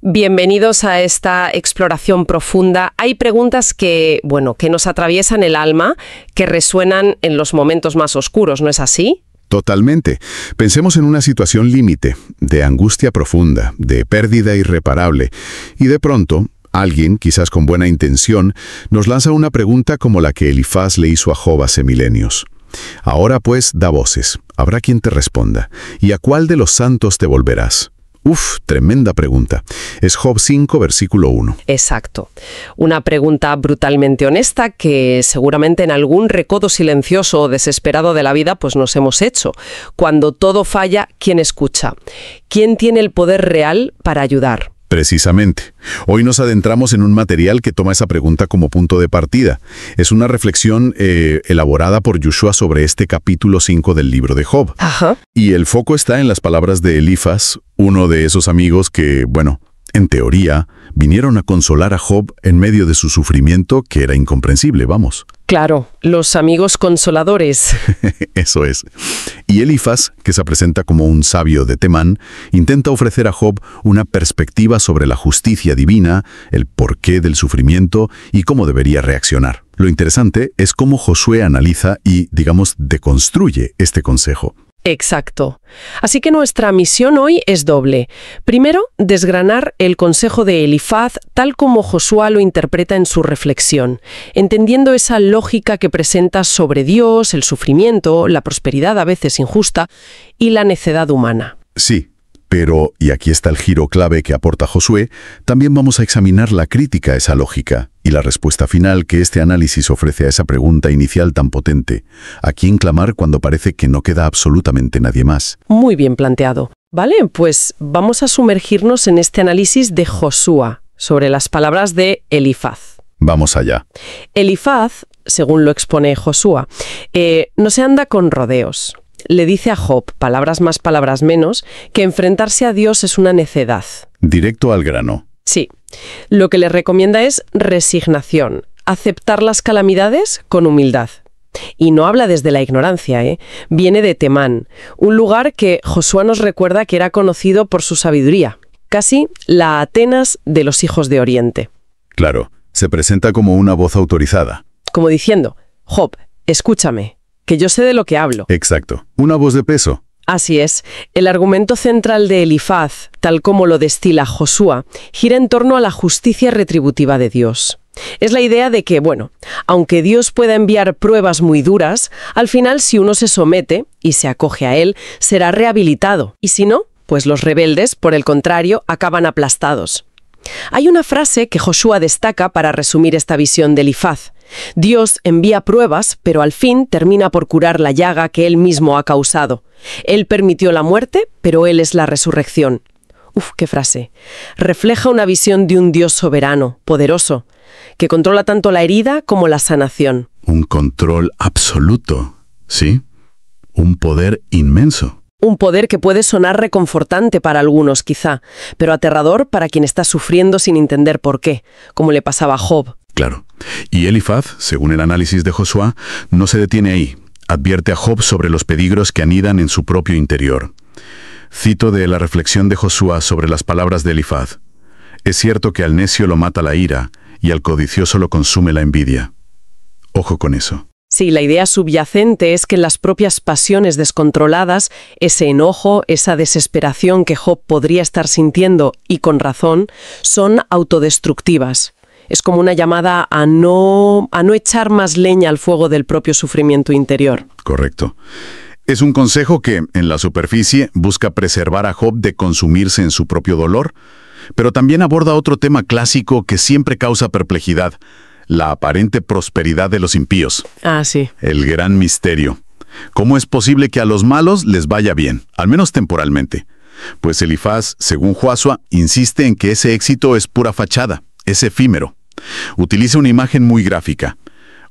Bienvenidos a esta exploración profunda. Hay preguntas que nos atraviesan el alma, que resuenan en los momentos más oscuros, ¿no es así? Totalmente. Pensemos en una situación límite, de angustia profunda, de pérdida irreparable, y de pronto, alguien, quizás con buena intención, nos lanza una pregunta como la que Elifaz le hizo a Job hace milenios. Ahora pues, da voces, habrá quien te responda. ¿Y a cuál de los santos te volverás? Tremenda pregunta. Es Job 5, versículo 1. Exacto. Una pregunta brutalmente honesta que seguramente en algún recodo silencioso o desesperado de la vida pues nos hemos hecho. Cuando todo falla, ¿quién escucha? ¿Quién tiene el poder real para ayudar? Precisamente. Hoy nos adentramos en un material que toma esa pregunta como punto de partida. Es una reflexión elaborada por Yoshua sobre este capítulo 5 del libro de Job. Ajá. Y el foco está en las palabras de Elifaz, uno de esos amigos que, en teoría, vinieron a consolar a Job en medio de su sufrimiento, que era incomprensible, vamos. Claro, los amigos consoladores. Eso es. Y Elifaz, que se presenta como un sabio de Temán, intenta ofrecer a Job una perspectiva sobre la justicia divina, el porqué del sufrimiento y cómo debería reaccionar. Lo interesante es cómo Josué analiza y, deconstruye este consejo. Exacto. Así que nuestra misión hoy es doble. Primero, desgranar el consejo de Elifaz tal como Josué lo interpreta en su reflexión, entendiendo esa lógica que presenta sobre Dios, el sufrimiento, la prosperidad a veces injusta y la necedad humana. Sí. Pero, y aquí está el giro clave que aporta Josué, también vamos a examinar la crítica a esa lógica y la respuesta final que este análisis ofrece a esa pregunta inicial tan potente. ¿A quién clamar cuando parece que no queda absolutamente nadie más? Muy bien planteado. Vale, pues vamos a sumergirnos en este análisis de Josué sobre las palabras de Elifaz. Vamos allá. Elifaz, según lo expone Josué, no se anda con rodeos. Le dice a Job, palabras más, palabras menos, que enfrentarse a Dios es una necedad. Directo al grano. Sí. Lo que le recomienda es resignación, aceptar las calamidades con humildad. Y no habla desde la ignorancia, Viene de Temán, un lugar que Josué nos recuerda que era conocido por su sabiduría, casi la Atenas de los hijos de Oriente. Claro, se presenta como una voz autorizada. Como diciendo, Job, escúchame, que yo sé de lo que hablo. Exacto, una voz de peso. Así es. El argumento central de Elifaz, tal como lo destila Josué, gira en torno a la justicia retributiva de Dios. Es la idea de que, aunque Dios pueda enviar pruebas muy duras, al final si uno se somete y se acoge a él, será rehabilitado. Y si no, pues los rebeldes, por el contrario, acaban aplastados. Hay una frase que Josué destaca para resumir esta visión de Elifaz. Dios envía pruebas, pero al fin termina por curar la llaga que Él mismo ha causado. Él permitió la muerte, pero Él es la resurrección. ¡Qué frase! Refleja una visión de un Dios soberano, poderoso, que controla tanto la herida como la sanación. Un control absoluto, ¿sí? Un poder inmenso. Un poder que puede sonar reconfortante para algunos, quizá, pero aterrador para quien está sufriendo sin entender por qué, como le pasaba a Job. Claro. Y Elifaz, según el análisis de Josué, no se detiene ahí. Advierte a Job sobre los peligros que anidan en su propio interior. Cito de la reflexión de Josué sobre las palabras de Elifaz. Es cierto que al necio lo mata la ira y al codicioso lo consume la envidia. Ojo con eso. Sí, la idea subyacente es que las propias pasiones descontroladas, ese enojo, esa desesperación que Job podría estar sintiendo, y con razón, son autodestructivas. Es como una llamada a no echar más leña al fuego del propio sufrimiento interior. Correcto. Es un consejo que, en la superficie, busca preservar a Job de consumirse en su propio dolor, pero también aborda otro tema clásico que siempre causa perplejidad: la aparente prosperidad de los impíos. Ah, sí. El gran misterio. ¿Cómo es posible que a los malos les vaya bien, al menos temporalmente? Pues Elifaz, según Josué, insiste en que ese éxito es pura fachada, es efímero. Utiliza una imagen muy gráfica.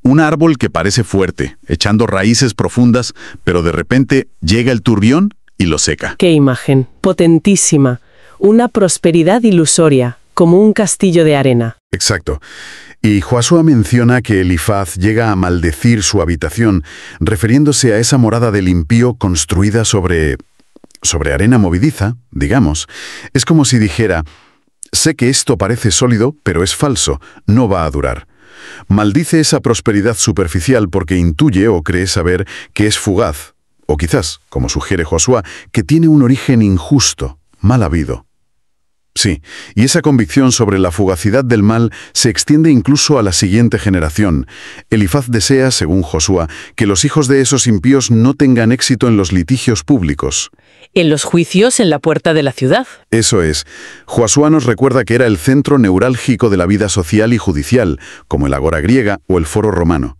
Un árbol que parece fuerte, echando raíces profundas, pero de repente llega el turbión y lo seca. ¡Qué imagen! Potentísima. Una prosperidad ilusoria, como un castillo de arena. Exacto. Y Josué menciona que Elifaz llega a maldecir su habitación, refiriéndose a esa morada del impío construida sobre arena movediza, digamos. Es como si dijera: sé que esto parece sólido, pero es falso, no va a durar. Maldice esa prosperidad superficial porque intuye o cree saber que es fugaz, o quizás, como sugiere Josué, que tiene un origen injusto, mal habido. Sí, y esa convicción sobre la fugacidad del mal se extiende incluso a la siguiente generación. Elifaz desea, según Josué, que los hijos de esos impíos no tengan éxito en los litigios públicos. En los juicios en la puerta de la ciudad. Eso es. Josué nos recuerda que era el centro neurálgico de la vida social y judicial, como el Agora griega o el Foro romano.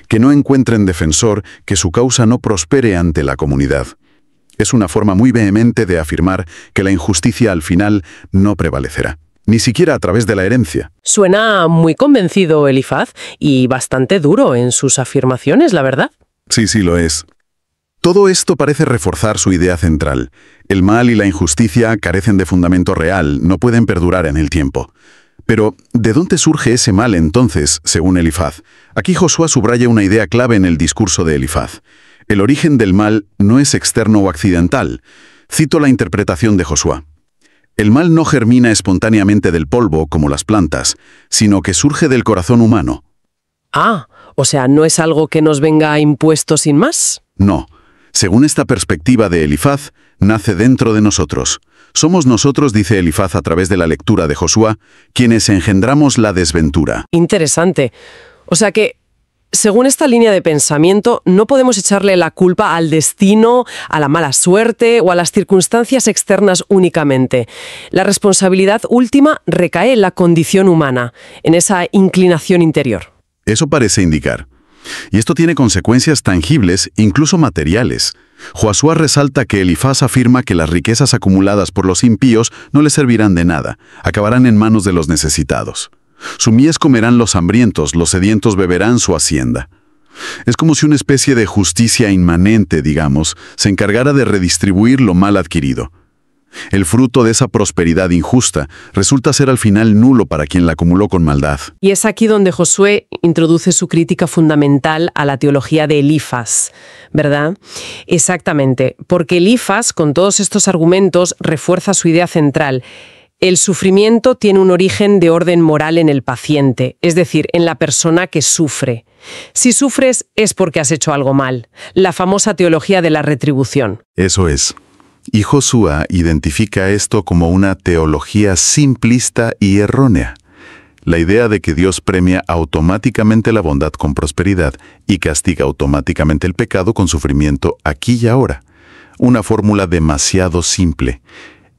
Que no encuentren defensor, que su causa no prospere ante la comunidad. Es una forma muy vehemente de afirmar que la injusticia al final no prevalecerá, ni siquiera a través de la herencia. Suena muy convencido Elifaz y bastante duro en sus afirmaciones, la verdad. Sí, lo es. Todo esto parece reforzar su idea central. El mal y la injusticia carecen de fundamento real, no pueden perdurar en el tiempo. Pero, ¿de dónde surge ese mal entonces, según Elifaz? Aquí Josué subraya una idea clave en el discurso de Elifaz. El origen del mal no es externo o accidental. Cito la interpretación de Josué. El mal no germina espontáneamente del polvo como las plantas, sino que surge del corazón humano. Ah, o sea, ¿no es algo que nos venga impuesto sin más? No. Según esta perspectiva de Elifaz, nace dentro de nosotros. Somos nosotros, dice Elifaz a través de la lectura de Josué, quienes engendramos la desventura. Interesante. O sea que, según esta línea de pensamiento, no podemos echarle la culpa al destino, a la mala suerte o a las circunstancias externas únicamente. La responsabilidad última recae en la condición humana, en esa inclinación interior. Eso parece indicar. Y esto tiene consecuencias tangibles, incluso materiales. Josué resalta que Elifaz afirma que las riquezas acumuladas por los impíos no les servirán de nada, acabarán en manos de los necesitados. Su mies comerán los hambrientos, los sedientos beberán su hacienda. Es como si una especie de justicia inmanente, digamos, se encargara de redistribuir lo mal adquirido. El fruto de esa prosperidad injusta resulta ser al final nulo para quien la acumuló con maldad. Y es aquí donde Josué introduce su crítica fundamental a la teología de Elifaz, ¿verdad? Exactamente, porque Elifaz, con todos estos argumentos, refuerza su idea central. El sufrimiento tiene un origen de orden moral en el paciente, es decir, en la persona que sufre. Si sufres es porque has hecho algo mal, la famosa teología de la retribución. Eso es. Y Josué identifica esto como una teología simplista y errónea. La idea de que Dios premia automáticamente la bondad con prosperidad y castiga automáticamente el pecado con sufrimiento aquí y ahora. Una fórmula demasiado simple.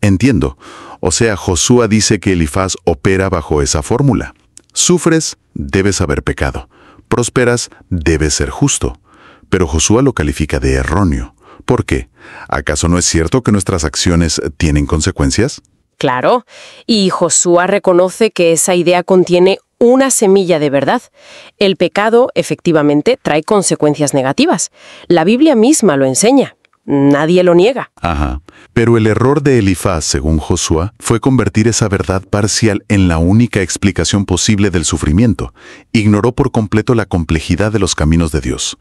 Entiendo. O sea, Josué dice que Elifaz opera bajo esa fórmula. Sufres, debes haber pecado. Prosperas, debes ser justo. Pero Josué lo califica de erróneo. ¿Por qué? ¿Acaso no es cierto que nuestras acciones tienen consecuencias? Claro, y Josué reconoce que esa idea contiene una semilla de verdad. El pecado, efectivamente, trae consecuencias negativas. La Biblia misma lo enseña. Nadie lo niega. Ajá. Pero el error de Elifaz, según Josué, fue convertir esa verdad parcial en la única explicación posible del sufrimiento. Ignoró por completo la complejidad de los caminos de Dios.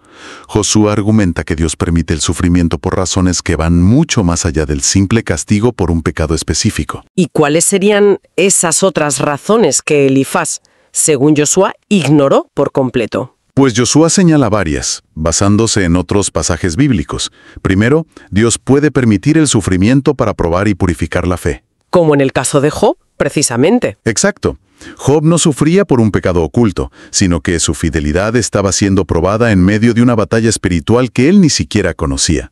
Josué argumenta que Dios permite el sufrimiento por razones que van mucho más allá del simple castigo por un pecado específico. ¿Y cuáles serían esas otras razones que Elifaz, según Josué, ignoró por completo? Pues Josué señala varias, basándose en otros pasajes bíblicos. Primero, Dios puede permitir el sufrimiento para probar y purificar la fe. Como en el caso de Job, precisamente. Exacto. Job no sufría por un pecado oculto, sino que su fidelidad estaba siendo probada en medio de una batalla espiritual que él ni siquiera conocía.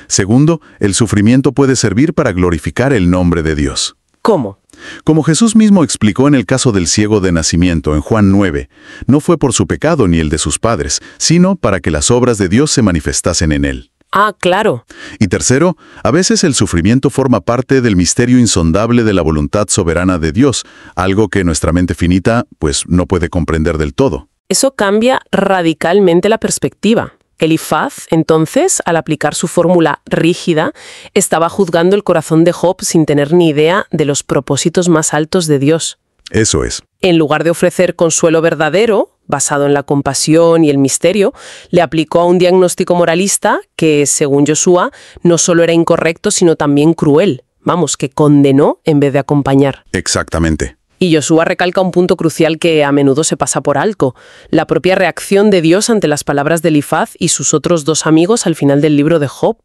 Segundo, el sufrimiento puede servir para glorificar el nombre de Dios. ¿Cómo? Como Jesús mismo explicó en el caso del ciego de nacimiento en Juan 9, no fue por su pecado ni el de sus padres, sino para que las obras de Dios se manifestasen en él. Ah, claro. Y tercero, a veces el sufrimiento forma parte del misterio insondable de la voluntad soberana de Dios, algo que nuestra mente finita, pues, no puede comprender del todo. Eso cambia radicalmente la perspectiva. Elifaz, entonces, al aplicar su fórmula rígida, estaba juzgando el corazón de Job sin tener ni idea de los propósitos más altos de Dios. Eso es. En lugar de ofrecer consuelo verdadero, basado en la compasión y el misterio, le aplicó a un diagnóstico moralista que, según Josué, no solo era incorrecto, sino también cruel, Vamos, que condenó en vez de acompañar. Exactamente. Y Josué recalca un punto crucial que a menudo se pasa por alto, la propia reacción de Dios ante las palabras de Elifaz y sus otros dos amigos al final del libro de Job.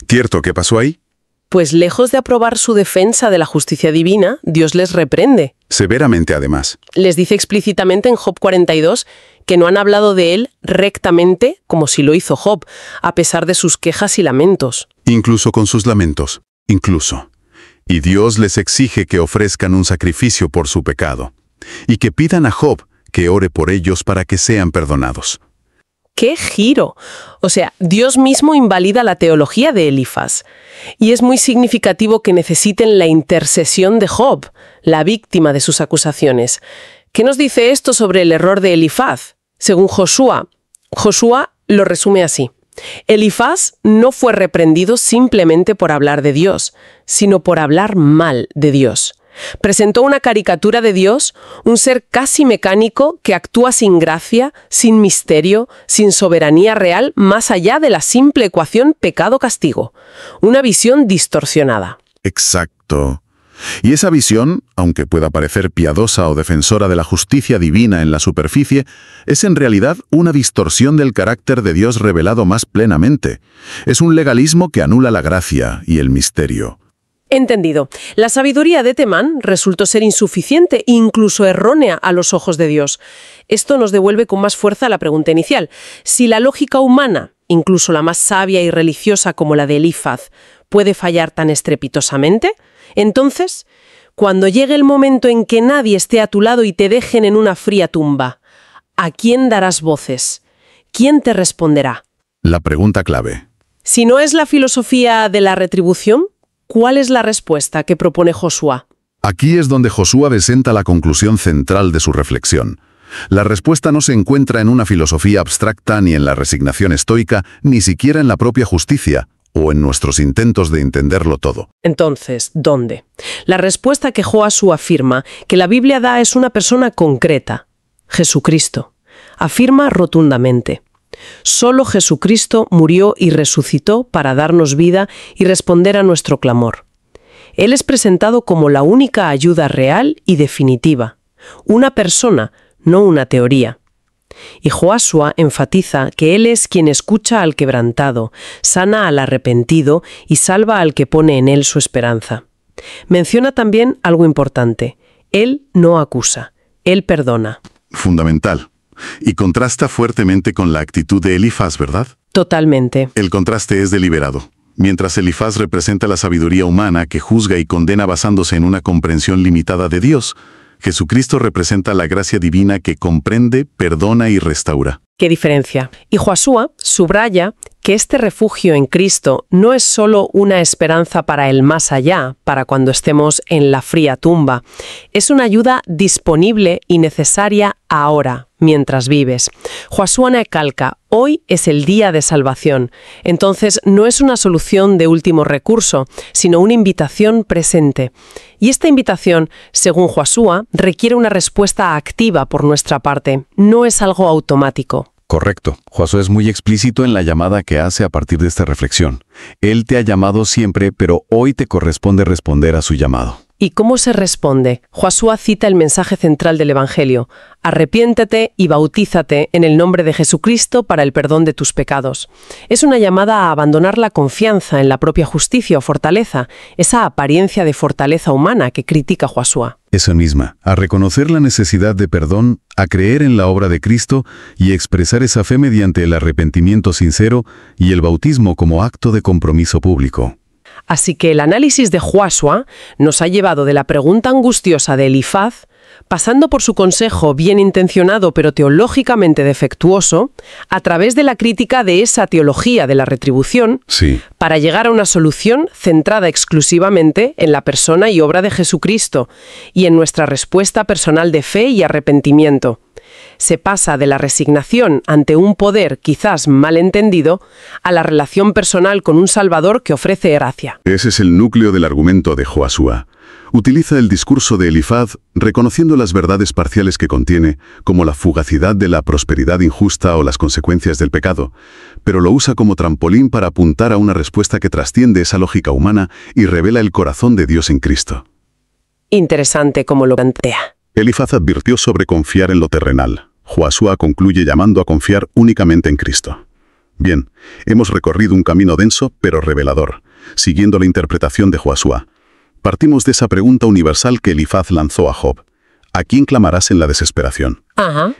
¿Cierto? ¿Qué pasó ahí? Pues lejos de aprobar su defensa de la justicia divina, Dios les reprende. Severamente, además. Les dice explícitamente en Job 42 que no han hablado de él rectamente como si lo hizo Job, a pesar de sus quejas y lamentos. Incluso con sus lamentos. Incluso. Y Dios les exige que ofrezcan un sacrificio por su pecado. Y que pidan a Job que ore por ellos para que sean perdonados. ¡Qué giro! O sea, Dios mismo invalida la teología de Elifaz. Y es muy significativo que necesiten la intercesión de Job, la víctima de sus acusaciones. ¿Qué nos dice esto sobre el error de Elifaz? Según Josué lo resume así. Elifaz no fue reprendido simplemente por hablar de Dios, sino por hablar mal de Dios. Presentó una caricatura de Dios, un ser casi mecánico que actúa sin gracia, sin misterio, sin soberanía real, más allá de la simple ecuación pecado-castigo. Una visión distorsionada. Exacto. Y esa visión, aunque pueda parecer piadosa o defensora de la justicia divina en la superficie, es en realidad una distorsión del carácter de Dios revelado más plenamente. Es un legalismo que anula la gracia y el misterio. Entendido. La sabiduría de Temán resultó ser insuficiente e incluso errónea a los ojos de Dios. Esto nos devuelve con más fuerza a la pregunta inicial. Si la lógica humana, incluso la más sabia y religiosa como la de Elifaz, puede fallar tan estrepitosamente, entonces, cuando llegue el momento en que nadie esté a tu lado y te dejen en una fría tumba, ¿a quién darás voces? ¿Quién te responderá? La pregunta clave. Si no es la filosofía de la retribución, ¿cuál es la respuesta que propone Josué? Aquí es donde Josué presenta la conclusión central de su reflexión. La respuesta no se encuentra en una filosofía abstracta ni en la resignación estoica, ni siquiera en la propia justicia, o en nuestros intentos de entenderlo todo. Entonces, ¿dónde? La respuesta que Josué afirma que la Biblia da es una persona concreta, Jesucristo. Afirma rotundamente. Solo Jesucristo murió y resucitó para darnos vida y responder a nuestro clamor. Él es presentado como la única ayuda real y definitiva. Una persona, no una teoría. Y Josué enfatiza que Él es quien escucha al quebrantado, sana al arrepentido y salva al que pone en Él su esperanza. Menciona también algo importante. Él no acusa, Él perdona. Fundamental. Y contrasta fuertemente con la actitud de Elifaz, ¿verdad? Totalmente. El contraste es deliberado. Mientras Elifaz representa la sabiduría humana que juzga y condena basándose en una comprensión limitada de Dios, Jesucristo representa la gracia divina que comprende, perdona y restaura. ¿Qué diferencia? Y Josué subraya que este refugio en Cristo no es solo una esperanza para el más allá, para cuando estemos en la fría tumba. Es una ayuda disponible y necesaria ahora, mientras vives. Josué recalca, hoy es el día de salvación. Entonces no es una solución de último recurso, sino una invitación presente. Y esta invitación, según Josué, requiere una respuesta activa por nuestra parte. No es algo automático. Correcto. Josué es muy explícito en la llamada que hace a partir de esta reflexión. Él te ha llamado siempre, pero hoy te corresponde responder a su llamado. ¿Y cómo se responde? Josué cita el mensaje central del Evangelio. Arrepiéntete y bautízate en el nombre de Jesucristo para el perdón de tus pecados. Es una llamada a abandonar la confianza en la propia justicia o fortaleza, esa apariencia de fortaleza humana que critica Josué. Eso misma, a reconocer la necesidad de perdón, a creer en la obra de Cristo y expresar esa fe mediante el arrepentimiento sincero y el bautismo como acto de compromiso público. Así que el análisis de Josué nos ha llevado de la pregunta angustiosa de Elifaz, pasando por su consejo bien intencionado pero teológicamente defectuoso, a través de la crítica de esa teología de la retribución, para llegar a una solución centrada exclusivamente en la persona y obra de Jesucristo y en nuestra respuesta personal de fe y arrepentimiento. Se pasa de la resignación ante un poder quizás mal entendido a la relación personal con un Salvador que ofrece gracia. Ese es el núcleo del argumento de Josué. Utiliza el discurso de Elifaz, reconociendo las verdades parciales que contiene, como la fugacidad de la prosperidad injusta o las consecuencias del pecado, pero lo usa como trampolín para apuntar a una respuesta que trasciende esa lógica humana y revela el corazón de Dios en Cristo. Interesante cómo lo plantea. Elifaz advirtió sobre confiar en lo terrenal. Josué concluye llamando a confiar únicamente en Cristo. Bien, hemos recorrido un camino denso pero revelador, siguiendo la interpretación de Josué. Partimos de esa pregunta universal que Elifaz lanzó a Job. ¿A quién clamarás en la desesperación?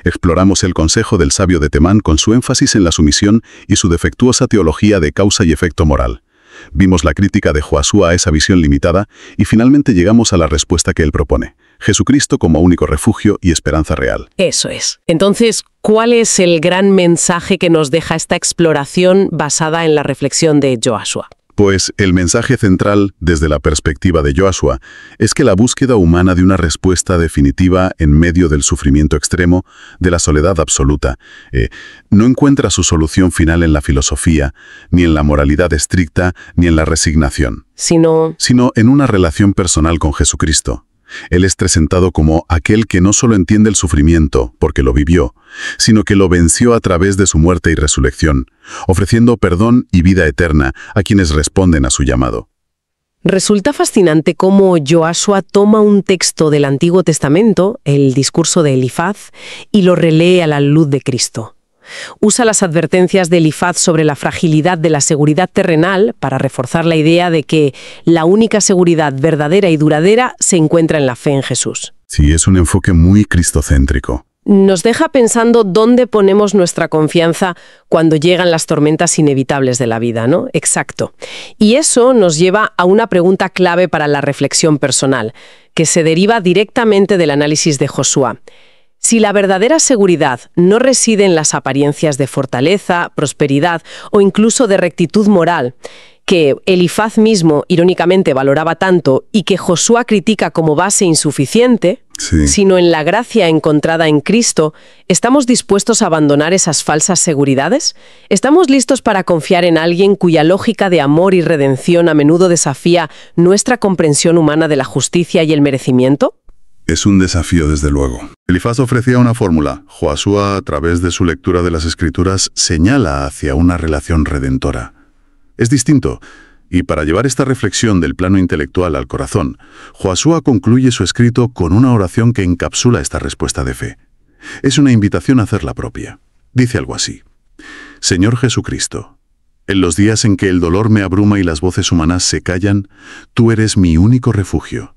Exploramos el consejo del sabio de Temán con su énfasis en la sumisión y su defectuosa teología de causa y efecto moral. Vimos la crítica de Josué a esa visión limitada y finalmente llegamos a la respuesta que él propone. Jesucristo como único refugio y esperanza real. Eso es. Entonces, ¿cuál es el gran mensaje que nos deja esta exploración basada en la reflexión de Joshua? Pues el mensaje central, desde la perspectiva de Joshua, es que la búsqueda humana de una respuesta definitiva en medio del sufrimiento extremo, de la soledad absoluta, no encuentra su solución final en la filosofía, ni en la moralidad estricta, ni en la resignación, sino en una relación personal con Jesucristo. Él es presentado como aquel que no solo entiende el sufrimiento, porque lo vivió, sino que lo venció a través de su muerte y resurrección, ofreciendo perdón y vida eterna a quienes responden a su llamado. Resulta fascinante cómo Joshua toma un texto del Antiguo Testamento, el discurso de Elifaz, y lo relee a la luz de Cristo. Usa las advertencias de Elifaz sobre la fragilidad de la seguridad terrenal para reforzar la idea de que la única seguridad verdadera y duradera se encuentra en la fe en Jesús. Sí, es un enfoque muy cristocéntrico. Nos deja pensando dónde ponemos nuestra confianza cuando llegan las tormentas inevitables de la vida, ¿no? Exacto. Y eso nos lleva a una pregunta clave para la reflexión personal, que se deriva directamente del análisis de Josué. Si la verdadera seguridad no reside en las apariencias de fortaleza, prosperidad o incluso de rectitud moral, que Elifaz mismo irónicamente valoraba tanto y que Josué critica como base insuficiente, sino en la gracia encontrada en Cristo, ¿estamos dispuestos a abandonar esas falsas seguridades? ¿Estamos listos para confiar en alguien cuya lógica de amor y redención a menudo desafía nuestra comprensión humana de la justicia y el merecimiento? Es un desafío, desde luego. Elifaz ofrecía una fórmula. Josué, a través de su lectura de las Escrituras, señala hacia una relación redentora. Es distinto, y para llevar esta reflexión del plano intelectual al corazón, Josué concluye su escrito con una oración que encapsula esta respuesta de fe. Es una invitación a hacerla propia. Dice algo así: Señor Jesucristo, en los días en que el dolor me abruma y las voces humanas se callan, tú eres mi único refugio.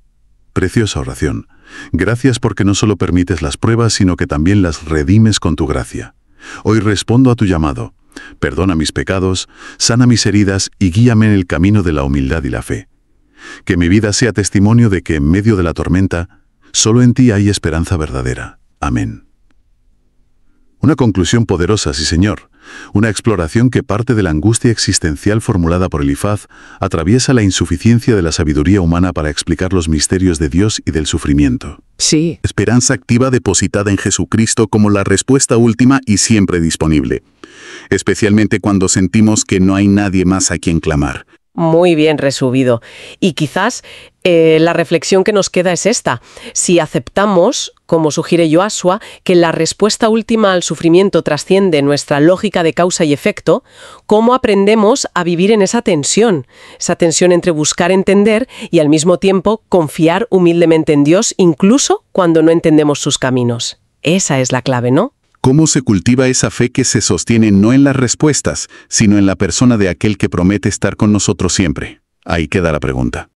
Preciosa oración. Gracias porque no solo permites las pruebas, sino que también las redimes con tu gracia. Hoy respondo a tu llamado. Perdona mis pecados, sana mis heridas y guíame en el camino de la humildad y la fe. Que mi vida sea testimonio de que en medio de la tormenta, solo en ti hay esperanza verdadera. Amén. Una conclusión poderosa, sí señor. Una exploración que parte de la angustia existencial formulada por Elifaz, atraviesa la insuficiencia de la sabiduría humana para explicar los misterios de Dios y del sufrimiento. Sí. Esperanza activa depositada en Jesucristo como la respuesta última y siempre disponible. Especialmente cuando sentimos que no hay nadie más a quien clamar. Muy bien resumido. Y quizás la reflexión que nos queda es esta. Si aceptamos, como sugiere Joshua, que la respuesta última al sufrimiento trasciende nuestra lógica de causa y efecto, ¿cómo aprendemos a vivir en esa tensión? Esa tensión entre buscar entender y al mismo tiempo confiar humildemente en Dios, incluso cuando no entendemos sus caminos. Esa es la clave, ¿no? ¿Cómo se cultiva esa fe que se sostiene no en las respuestas, sino en la persona de aquel que promete estar con nosotros siempre? Ahí queda la pregunta.